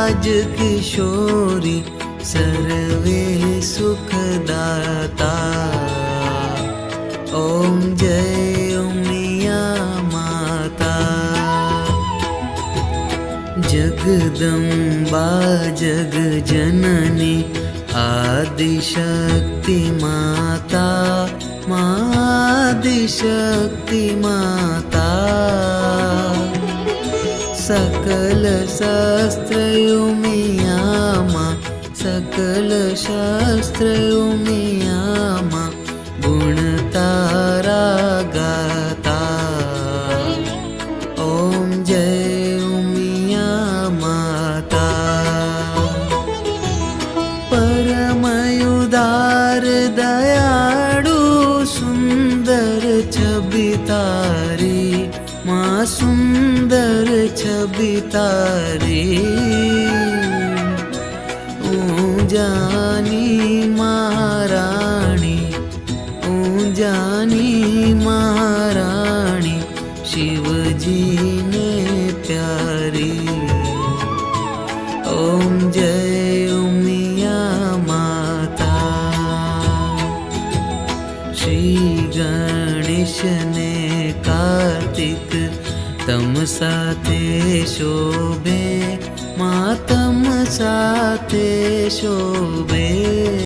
राज किशोरी सर्वे सुखदाता। ओम जय उमिया माता। जगदम्बा जग जननी आदिशक्ति माता, आदिशक्ति माता। सकल शास्त्र उमिया मां, सकल शास्त्र उमिया मां, गुण तारा गाता। ओम जय उमिया माता। परमयुदार दयाळु सुंदर छवि तारी मां, सुंदर छवि तारी। ऊंजानी महाराणी, ऊंजानी महाराणी, शिवजी ने प्यारी। ओम जय उमिया माता। श्री गणेश ने कार्तिक तम साथे शोभे मां, तम साथे शोभे।